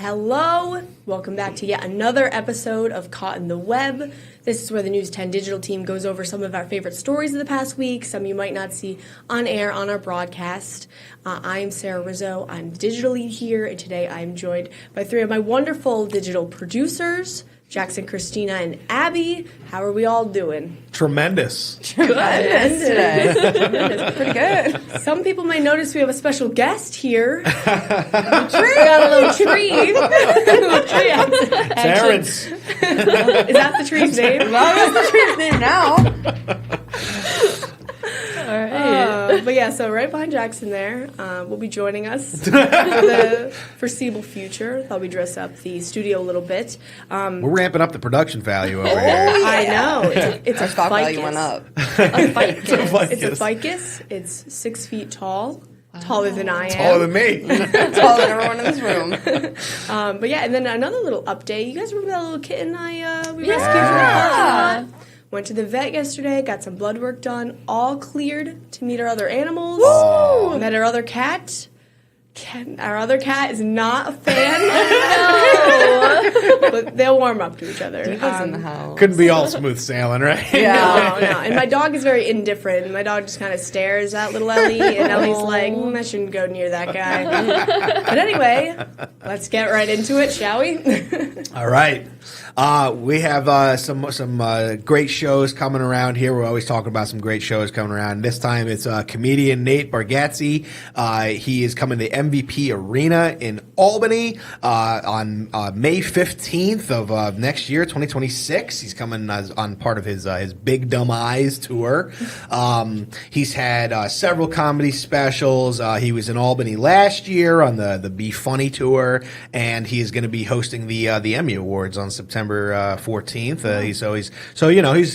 Hello, welcome back to yet another episode of Caught in the Web. This is where the News 10 digital team goes over some of our favorite stories of the past week, some you might not see on air on our broadcast. I'm Sarah Rizzo, I'm the digital lead here, and today I'm joined by three of my wonderful digital producers, Jackson, Christina, and Abby. How are we all doing? Tremendous. Tremendous today. Tremendous. Pretty good. Some people may notice we have a special guest here. We got a little tree. Terrence. Is that the tree's name? Well, that's the tree's name now. All right. But yeah, so right behind Jackson there will be joining us for the foreseeable future. They'll be dressed up the studio a little bit. We're ramping up the production value over here. Yeah. I know. It's Our a stock ficus. value went up. A ficus. It's a It's a ficus. It's 6 feet tall. Taller than I am. Taller than me. Taller than everyone in this room. But yeah, and then another little update. You guys remember that little kitten we rescued from the Yeah. parking lot? Went to the vet yesterday, got some blood work done, all cleared to meet our other animals. Woo! Met our other cat. Our other cat is not a fan. But they'll warm up to each other. Diva's in the house. Couldn't be all smooth sailing, right? Yeah. No. And my dog is very indifferent. My dog just kind of stares at little Ellie, and Ellie's like, I shouldn't go near that guy. But anyway, let's get right into it, shall we? All right. We have some great shows coming around here. We're always talking about some great shows coming around. This time it's comedian Nate Bargatze. He is coming to MVP Arena in Albany on May 15th of next year, 2026. He's coming on part of his Big Dumb Eyes tour. He's had several comedy specials. He was in Albany last year on the Be Funny tour, and he is going to be hosting the Emmy Awards on September 14th.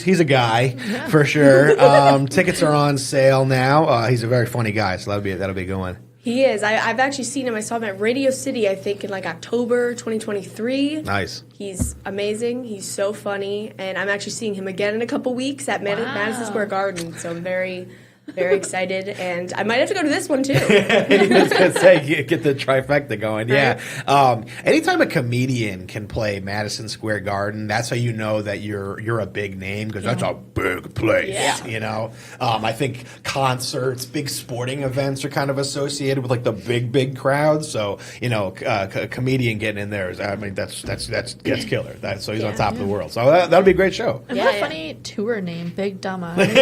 He's a guy for sure. Tickets are on sale now. He's a very funny guy, so that'll be a good one. He is. I've actually seen him. I saw him at Radio City, I think, in like October 2023. Nice. He's amazing. He's so funny. And I'm actually seeing him again in a couple weeks at Madison Square Garden. So I'm very, very excited. And I might have to go to this one, too. I was going to say, get the trifecta going. Right. Yeah. Anytime a comedian can play Madison Square Garden, that's how you know that you're a big name, because that's a big place. Yeah. You know? I think concerts, big sporting events are kind of associated with like the big crowds. So, a comedian getting in there that's killer. So he's on top of the world. So that'll be a great show. And what a funny tour name, Big Dumb Eyes.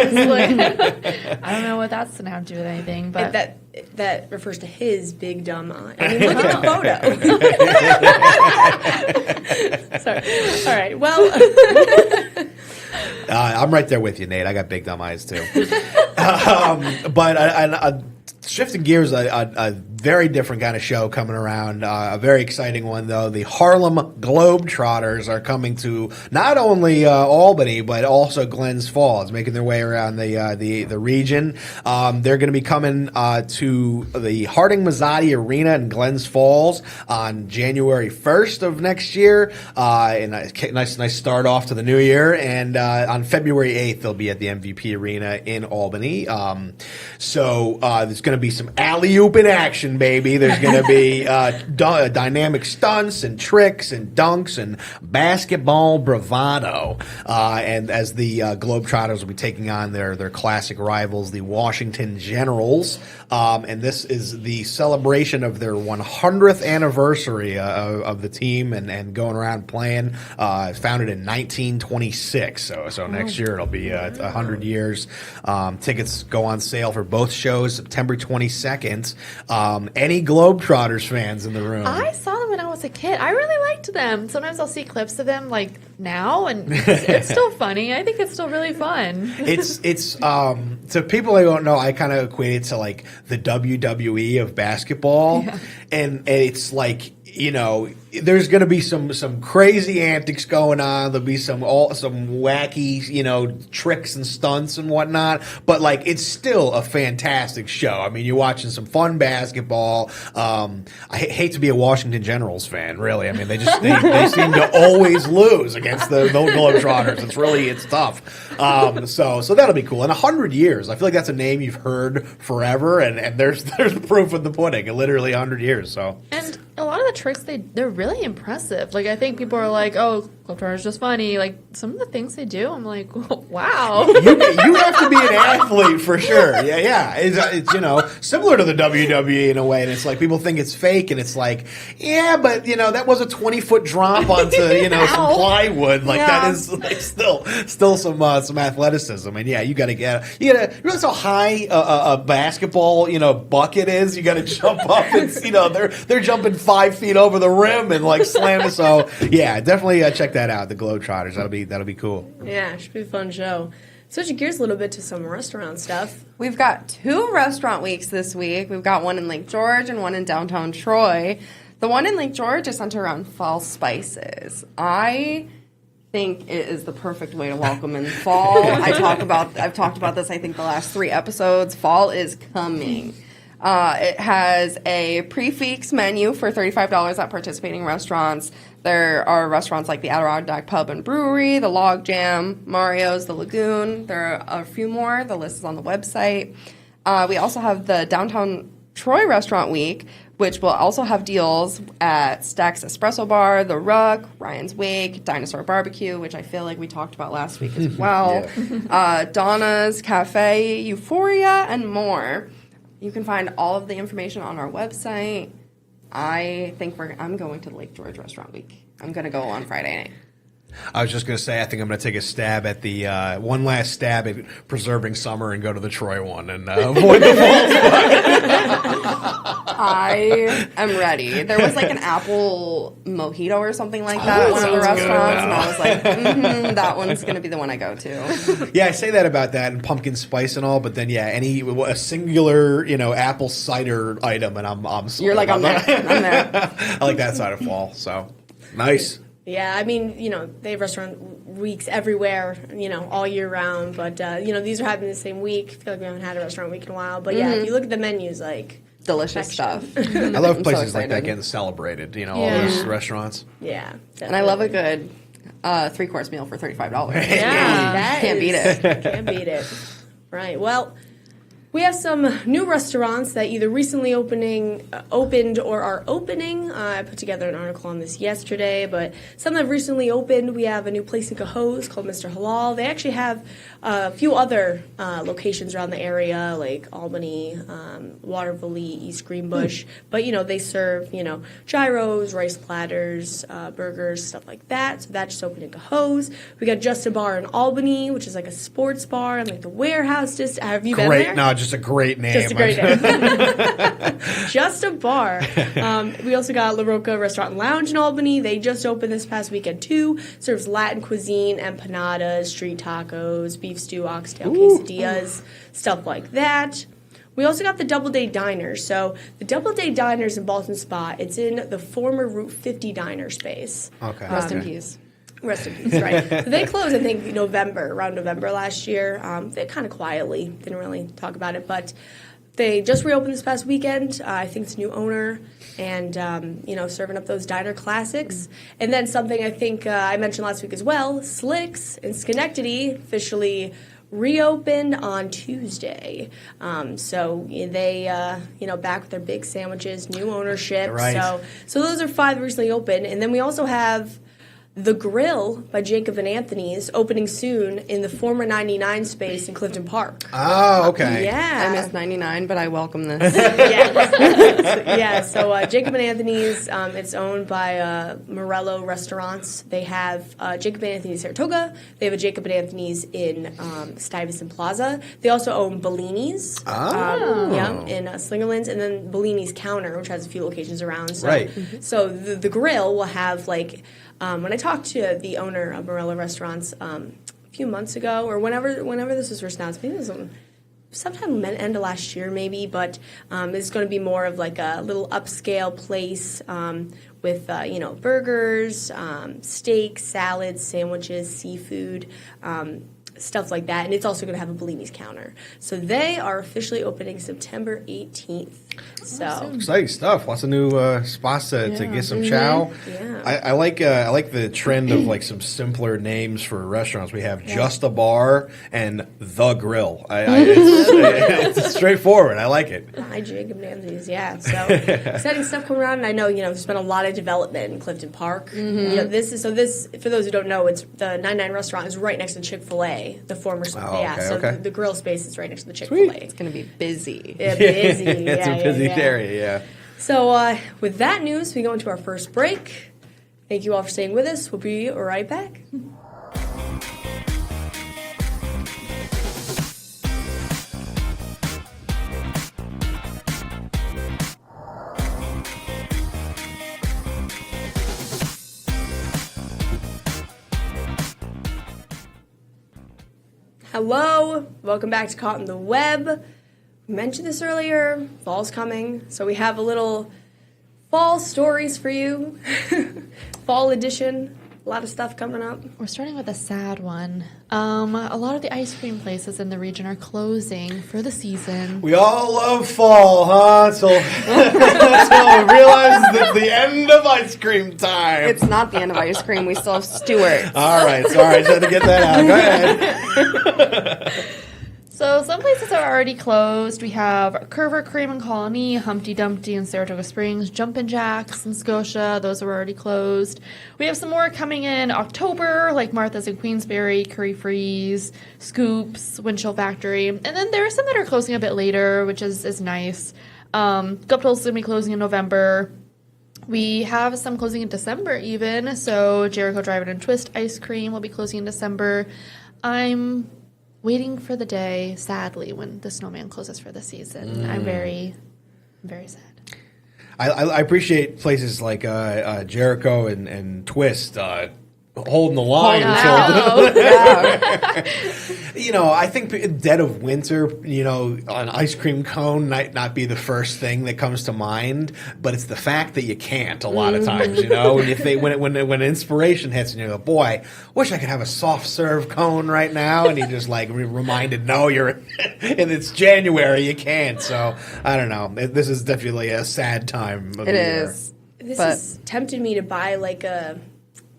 I don't know what that's going to have to do with anything, but that refers to his big dumb eye. I mean, look at the photo. Sorry. All right. Well, I'm right there with you, Nate. I got big dumb eyes too. But shifting gears, a very different kind of show coming around. A very exciting one, though. The Harlem Globetrotters are coming to not only Albany, but also Glens Falls, making their way around the region. They're going to be coming to the Harding Mazzotti Arena in Glens Falls on January 1st of next year. And a nice start off to the new year. And on February 8th, they'll be at the MVP Arena in Albany. So there's going to be some alley-oop in action, baby. There's going to be dynamic stunts and tricks and dunks and basketball bravado. And as the Globetrotters will be taking on their classic rivals, the Washington Generals. And this is the celebration of their 100th anniversary of the team and going around playing. Founded in 1926. So next year it'll be 100 years. Tickets go on sale for both shows September 22nd. Any Globetrotters fans in the room? I saw them when I was a kid. I really liked them. Sometimes I'll see clips of them like now, and it's still funny. I think it's still really fun. It's to people who don't know, I kind of equate it to like the WWE of basketball, and it's like, there's going to be some crazy antics going on. There'll be some wacky, tricks and stunts and whatnot. But like, it's still a fantastic show. I mean, you're watching some fun basketball. I hate to be a Washington Generals fan, really. I mean, they seem to always lose against the Globetrotters. It's tough. So that'll be cool. In 100 years, I feel like that's a name you've heard forever, and there's proof in the pudding. Literally 100 years. So. And a lot of the tricks, they're really impressive. Like, I think people are like, oh, Globetrotter's just funny. Like, some of the things they do, I'm like, wow. You have to be an athlete for sure. Yeah. It's similar to the WWE in a way. And it's like people think it's fake, and it's like, yeah, but that was a 20-foot drop onto some plywood. Like that is like still some athleticism. And yeah, you got to realize how high a basketball bucket is. You got to jump up. It's they're jumping 5 feet over the rim and like slamming. So yeah, definitely check that out. The Globetrotters. That'll be cool. Yeah, it should be a fun show. Switching gears a little bit to some restaurant stuff. We've got 2 restaurant weeks this week. We've got one in Lake George and one in downtown Troy. The one in Lake George is centered around fall spices. I think it is the perfect way to welcome in fall. I've talked about this, I think, the last 3 episodes. Fall is coming. It has a prix fixe menu for $35 at participating restaurants. There are restaurants like the Adirondack Pub and Brewery, the Log Jam, Mario's, the Lagoon. There are a few more. The list is on the website. We also have the Downtown Troy Restaurant Week, which will also have deals at Stack's Espresso Bar, The Ruck, Ryan's Wake, Dinosaur Barbecue, which I feel like we talked about last week as well, Donna's Cafe, Euphoria, and more. You can find all of the information on our website. I think I'm going to the Lake George Restaurant Week. I'm going to go on Friday night. I was just going to say, I think I'm going to take a stab at the one last stab at preserving summer and go to the Troy one and avoid the fall. I am ready. There was like an apple mojito or something like that at one of the restaurants, and I was like, that one's going to be the one I go to. Yeah, I say that about that and pumpkin spice and all, but then a singular apple cider item, and I'm sold. You're like, I'm there. I'm there. I like that side of fall. So nice. Yeah, I mean, they have restaurant weeks everywhere, all year round. But, these are happening the same week. I feel like we haven't had a restaurant week in a while. But, yeah, if you look at the menus, like... delicious stuff. I love places like that getting celebrated, all those restaurants. Yeah. Definitely. And I love a good 3-course meal for $35. Yeah. Can't beat it. Can't beat it. Right. Well... we have some new restaurants that either recently opened or are opening. I put together an article on this yesterday, but some that have recently opened. We have a new place in Cohoes called Mr. Halal. They actually have a few other locations around the area, like Albany, Waterville, East Greenbush. But, they serve, gyros, rice platters, burgers, stuff like that. So that just opened in Cohoes. We got Just a Bar in Albany, which is like a sports bar and like the warehouse. Have you been there? No, just a great name. Just a great name. Just a Bar. We also got La Roca Restaurant and Lounge in Albany. They just opened this past weekend, too. Serves Latin cuisine, empanadas, street tacos, beef stew, oxtail quesadillas, stuff like that. We also got the Doubleday Diner. So the Doubleday Diner's in Ballston Spa. It's in the former Route 50 diner space. Okay. Rest in peace. Rest in peace, right. So they closed, I think, around November last year. They kind of quietly didn't really talk about it, but they just reopened this past weekend. I think it's a new owner and, serving up those diner classics. And then something I think I mentioned last week as well, Slicks in Schenectady officially reopened on Tuesday. So they, back with their big sandwiches, new ownership. Right. So those are 5 recently opened. And then we also have The Grill by Jacob and Anthony's opening soon in the former 99 space in Clifton Park. Oh, okay. Yeah. I missed 99, but I welcome this. So Jacob and Anthony's, it's owned by Morello Restaurants. They have Jacob and Anthony's Saratoga. They have a Jacob and Anthony's in Stuyvesant Plaza. They also own Bellini's in Slingerlands, and then Bellini's Counter, which has a few locations around. So, right. So the Grill will have like... when I talked to the owner of Morello Restaurants a few months ago, or whenever this was first announced, maybe it was sometime end of last year maybe, but it's going to be more of like a little upscale place with, burgers, steak, salads, sandwiches, seafood. stuff like that. And it's also going to have a Bellini's counter. So they are officially opening September 18th. So exciting stuff. Lots of new spots to get some chow. Yeah. I like the trend of like some simpler names for restaurants. We have Just a Bar and The Grill. It's straightforward. I like it. Hi, Jacob Nancy's, yeah. So exciting stuff coming around. And I know, there's been a lot of development in Clifton Park. This for those who don't know, it's the 99 restaurant is right next to Chick-fil-A, the former the grill space is right next to the Chick-fil-A. It's going to be busy. Yeah, busy. It's a busy area, yeah. So with that news, we go into our first break. Thank you all for staying with us. We'll be right back. Hello, welcome back to Caught on the Web. We mentioned this earlier, fall's coming, so we have a little fall stories for you. Fall edition, a lot of stuff coming up. We're starting with a sad one. A lot of the ice cream places in the region are closing for the season. We all love fall, huh? So we realize that the end of ice cream time. It's not the end of ice cream. We still have Stewart. All right, sorry, just had to get that out. Go ahead. So some places are already closed. We have Curver Cream and Colony, Humpty Dumpty in Saratoga Springs, Jumpin' Jacks in Scotia. Those are already closed. We have some more coming in October, like Martha's in Queensbury, Curry Freeze, Scoops, Windshield Factory. And then there are some that are closing a bit later, which is nice. Guptill's going to be closing in November. We have some closing in December even. So Jericho Drive-In and Twist Ice Cream will be closing in December. I'm waiting for the day, sadly, when the snowman closes for the season. I'm very, very sad. I appreciate places like Jericho and Twist holding the line until I think dead of winter, an ice cream cone might not be the first thing that comes to mind, but it's the fact that you can't a lot of times, when you think when inspiration hits and you go, boy, wish I could have a soft serve cone right now, and you just like reminded, no, you're and it's January, you can't. So I don't know. This is definitely a sad time of the year. This has tempted me to buy like a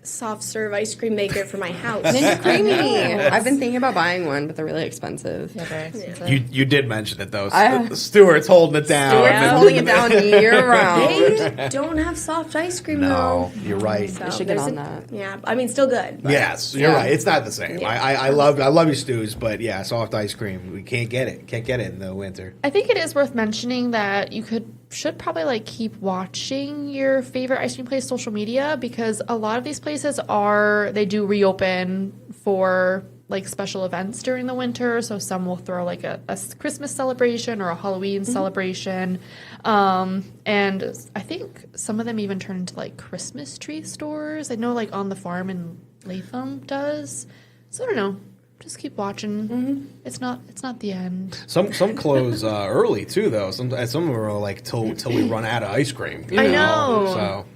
soft serve ice cream maker for my house. Ninja Creamy. I've been thinking about buying one, but they're really expensive. Yeah, very expensive. You did mention it though. Stewart's holding it down. Stewart's holding it down year round. They don't have soft ice cream though. No, you're right. You should get on that. Yeah, I mean, still good. But Yes, you're right. It's not the same. Yeah. I love your stews, but yeah, soft ice cream. We can't get it. Can't get it in the winter. I think it is worth mentioning that you should probably keep watching your favorite ice cream place social media, because a lot of these places they do reopen for special events during the winter. So some will throw a Christmas celebration or a Halloween celebration. And I think some of them even turn into Christmas tree stores. I know On the Farm in Latham does. So I don't know. Just keep watching. Mm-hmm. It's not the end. Some close early too, though. Some of them are till we run out of ice cream. I know. So.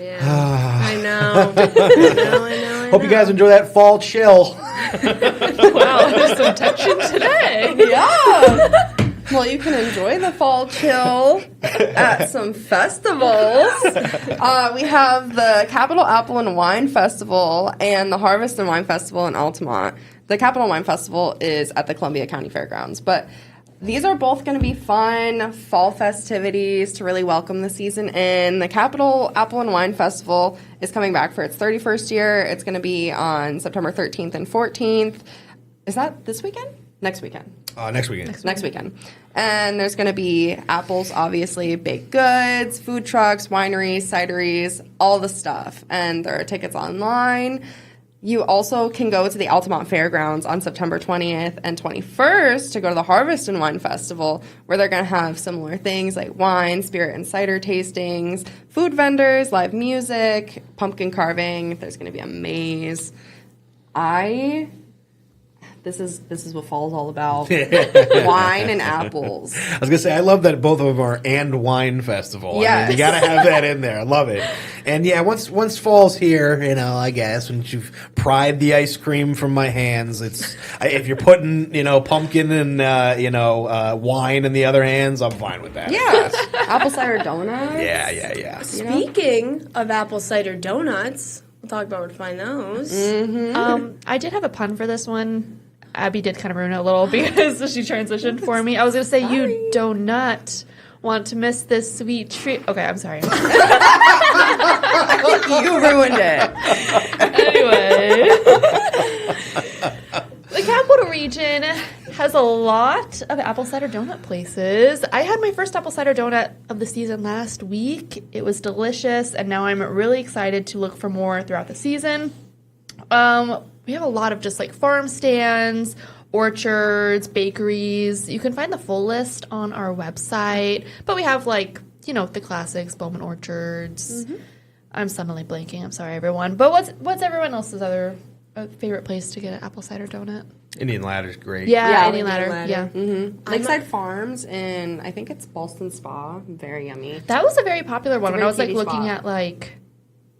Yeah, I know. I know. Hope you guys enjoy that fall chill. Wow, there's some tension today. Yeah. Well, you can enjoy the fall chill at some festivals. We have the Capital Apple and Wine Festival and the Harvest and Wine Festival in Altamont. The Capital Wine Festival is at the Columbia County Fairgrounds, but these are both going to be fun fall festivities to really welcome the season in. The Capital Apple and Wine Festival is coming back for its 31st year. It's going to be on September 13th and 14th. Is that this weekend? Next weekend. Next weekend. Next weekend. And there's going to be apples, obviously, baked goods, food trucks, wineries, cideries, all the stuff. And there are tickets online. You also can go to the Altamont Fairgrounds on September 20th and 21st to go to the Harvest and Wine Festival, where they're going to have similar things like wine, spirit, and cider tastings, food vendors, live music, pumpkin carving. There's going to be a maze. This is what fall's all about. Wine and apples. I was gonna say I love that both of them are and wine festival. Yes. I mean, you gotta have that in there. I love it. And yeah, once fall's here, I guess once you've pried the ice cream from my hands, if you're putting pumpkin and wine in the other hands, I'm fine with that. Yeah, apple cider donuts. Yeah. Speaking of apple cider donuts, we'll talk about where to find those. I did have a pun for this one. Abby did kind of ruin it a little because she transitioned for me. I was going to say, you do not want to miss this sweet treat. Okay, I'm sorry. You ruined it. Anyway. The Capital Region has a lot of apple cider donut places. I had my first apple cider donut of the season last week. It was delicious, and now I'm really excited to look for more throughout the season. We have a lot of just like farm stands, orchards, bakeries. You can find the full list on our website, but we have the classics, Bowman Orchards. Mm-hmm. I'm suddenly blanking. I'm sorry, everyone. But what's everyone else's other favorite place to get an apple cider donut? Indian Ladder's great. Yeah, Indian Ladder. Yeah. Mm-hmm. Lakeside Farms in, I think it's Ballston Spa. Very yummy. That was a very popular one. When I was looking spot. at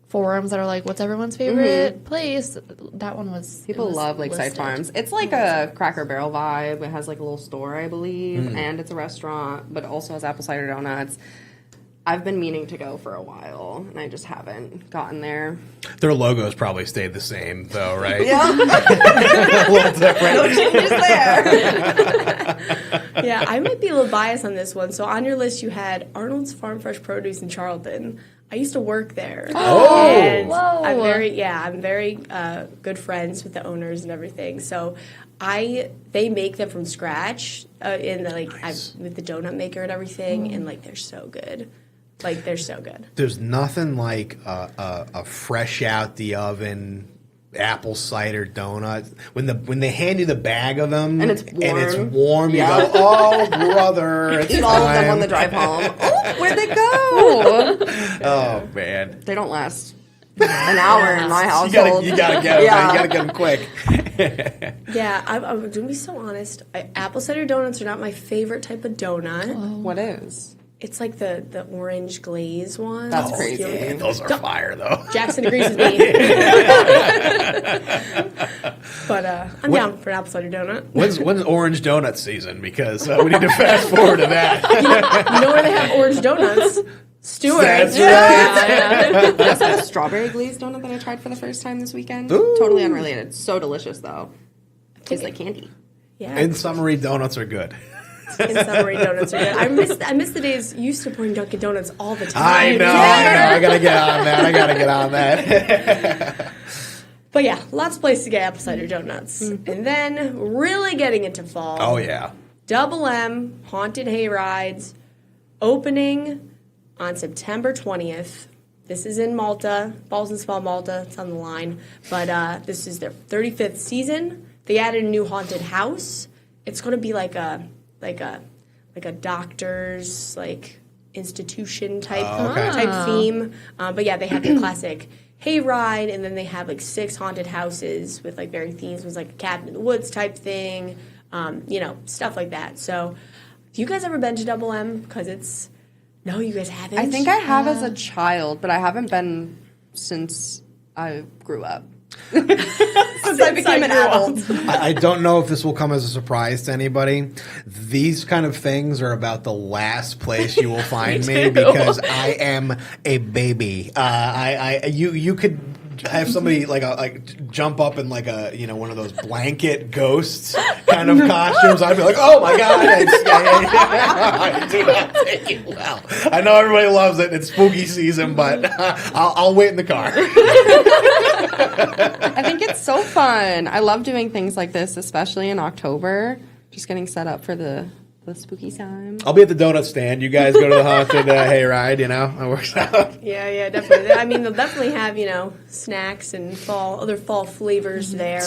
forums that are what's everyone's favorite place? That one was... People love Lakeside Farms. It's like a Cracker Barrel vibe. It has a little store, I believe, and it's a restaurant, but also has apple cider donuts. I've been meaning to go for a while, and I just haven't gotten there. Their logos probably stayed the same, though, right? Yeah. A little different. No changes there. Yeah, I might be a little biased on this one. So on your list, you had Arnold's Farm Fresh Produce in Charlton. I used to work there. Oh! And Whoa. I'm very good friends with the owners and everything. So they make them from scratch Nice. with the donut maker and everything, and they're so good. They're so good. There's nothing like a fresh out the oven apple cider donut. When they hand you the bag of them And it's warm. You go, oh brother, it's Eat all of them time. on the drive home. Oh, where'd they go? Oh man, They don't last an hour in my you household. gotta get them. Yeah. You gotta get them quick. Yeah, I'm going to be so honest. Apple cider donuts are not my favorite type of donut. What is? It's like the orange glaze one. That's crazy. Man, those are fire though. Jackson agrees with me. But I'm down for an apple cider donut. When's orange donut season? Because we need to fast forward to that. You know where they have orange donuts? Stewart. That's I also have a strawberry glazed donut that I tried for the first time this weekend. Ooh. Totally unrelated. So delicious though. Tastes like candy. Yeah. And summery donuts are good. And summery donuts are good. I miss the days you used to bring Dunkin' Donuts all the time. I know. I gotta get on that. But yeah, lots of places to get apple cider donuts. And then really getting into fall. Oh yeah. Double M Haunted Hayrides opening on September 20th. This is in Malta, Ballston Spa, Malta. It's on the line. But this is their 35th season. They added a new haunted house. It's going to be like a doctor's institution type theme. But yeah, they have the classic hayride, and then they have 6 haunted houses with very themes. It was like a cabin in the woods type thing, stuff like that. So, have you guys ever been to Double M? Because no, you guys haven't. I think I have as a child, but I haven't been since I grew up. Since I became an adult. I don't know if this will come as a surprise to anybody. These kind of things are about the last place you will find me because I am a baby. You could have somebody jump up in one of those blanket ghosts kind of costumes. I'd be like, oh my god! I do not take it well. I know everybody loves it. It's spooky season, but I'll wait in the car. I think it's so fun. I love doing things like this, especially in October. Just getting set up for the spooky time. I'll be at the donut stand. You guys go to the haunted hayride. It works out. Yeah, definitely. I mean, they'll definitely have snacks and other fall flavors there.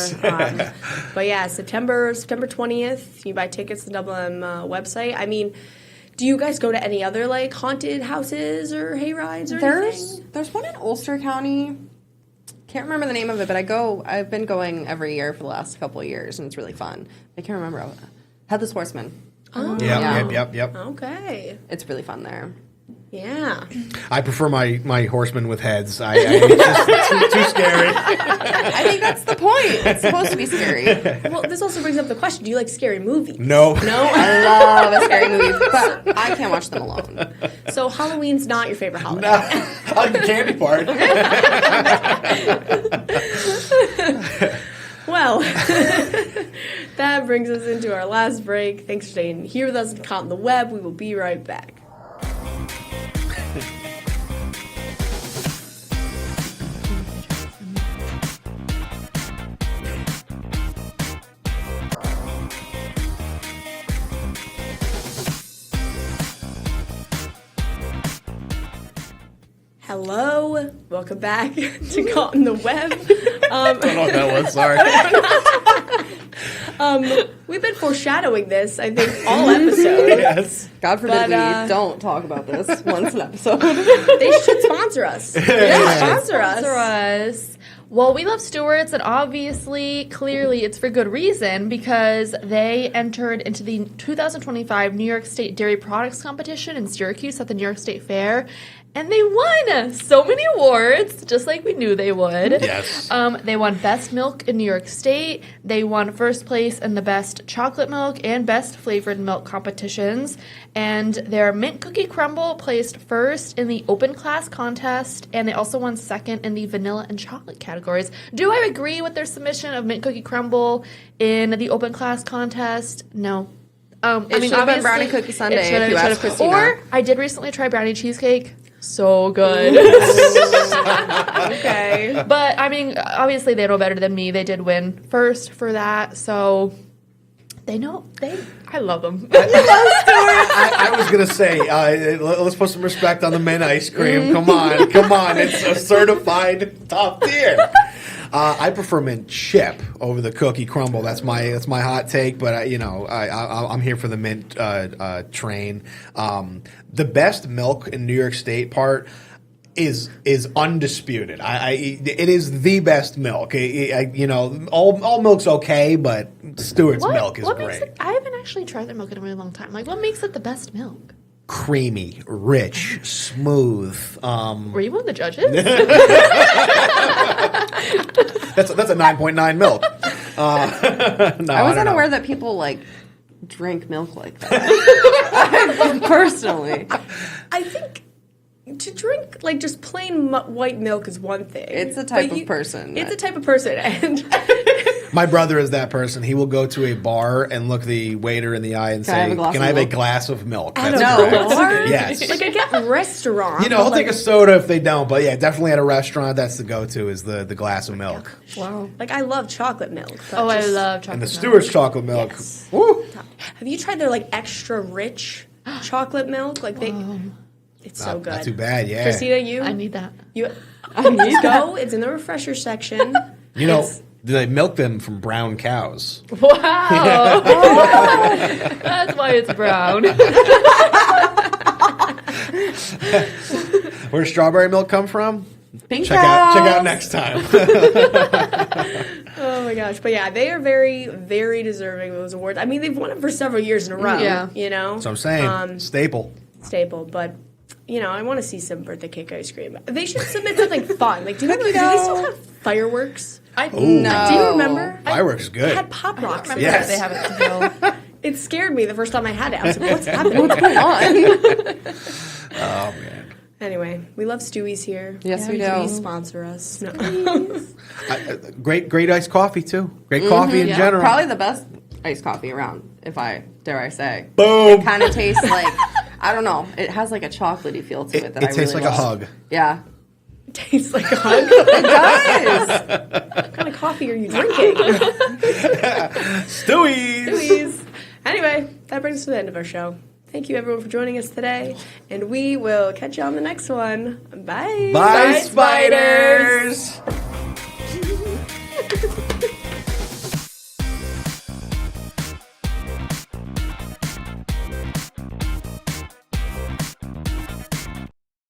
But yeah, September 20th. You buy tickets to the Double M website. I mean, do you guys go to any other haunted houses or hayrides or anything? There's one in Ulster County. Can't remember the name of it, but I've been going every year for the last couple of years, and it's really fun. I can't remember. Headless Horseman. Oh. Yep. Okay. It's really fun there. Yeah. I prefer my horsemen with heads. It's just too scary. I think that's the point. It's supposed to be scary. Well, this also brings up the question: do you like scary movies? No. No. I love a scary movie, but I can't watch them alone. So Halloween's not your favorite holiday. No. I like the candy part. Well, that brings us into our last break. Thanks for staying here with us and Caught in the Web. We will be right back. Hello, welcome back to Caught in the Web. I don't know what that was. Sorry. We've been foreshadowing this, I think, all episode. Yes. God forbid But, we don't talk about this once an episode. They should sponsor us. Sponsor us. Well, we love Stewart's, and obviously, clearly, it's for good reason because they entered into the 2025 New York State Dairy Products Competition in Syracuse at the New York State Fair. And they won so many awards, just like we knew they would. Yes. They won Best Milk in New York State. They won first place in the Best Chocolate Milk and Best Flavored Milk competitions. And their Mint Cookie Crumble placed first in the open class contest. And they also won second in the vanilla and chocolate categories. Do I agree with their submission of Mint Cookie Crumble in the open class contest? No. It should have been brownie cookie sundae if you asked Christina. Or I did recently try brownie cheesecake. So good. Okay. But, I mean, obviously they know better than me. They did win first for that, so I love them. I was going to say, let's put some respect on the mint ice cream. Come on. It's a certified top tier. I prefer mint chip over the cookie crumble. That's my hot take. But I'm here for the mint train. The best milk in New York State part is undisputed. It is the best milk. All milk's okay, but Stewart's milk is great. I haven't actually tried their milk in a really long time. Like, what makes it the best milk? Creamy, rich, smooth. Were you one of the judges? That's a 9.9 milk. No, I was don't know. unaware that people drink milk like that. Personally, I think to drink just plain white milk is one thing. it's a type of person. It's a type of person, and My brother is that person. He will go to a bar and look the waiter in the eye and say, "Can I have a glass of milk?" at That's a correct. bar? Yes. Like I get restaurant. He'll take a soda if they don't, but yeah, definitely at a restaurant, that's the go-to is the glass of milk. Wow. Like I love chocolate milk. But I just- love chocolate And the milk. Stewart's chocolate milk. Yes. Woo! Have you tried their extra rich chocolate milk? It's so good. Not too bad, yeah. Christina, you I need that. just go. It's in the refresher section. They milk them from brown cows. Wow. That's why it's brown. Where does strawberry milk come from? Pink Check out next time. Oh my gosh. But yeah, they are very, very deserving of those awards. I mean, they've won it for several years in a row. Yeah. That's what I'm saying. Staple. But I want to see some birthday cake ice cream. They should submit something fun. Do they still have fireworks? No. Do you remember? Fireworks is good. I had Pop Rocks. Remember Yes. they have it still. It scared me the first time I had it. I was like, what's happening? What's going on? Oh, man. Anyway, we love Stewie's here. Yes, we Please do. sponsor us. No. Great iced coffee, too. Great coffee in general. Probably the best iced coffee around, dare I say. Boom. It kind of tastes I don't know. It has a chocolatey feel to it that I really tastes like a love. hug. Yeah. Tastes like a hug. It does. What kind of coffee are you drinking? Stewie's. Please. Anyway, that brings us to the end of our show. Thank you, everyone, for joining us today, and we will catch you on the next one. Bye. Bye, spiders.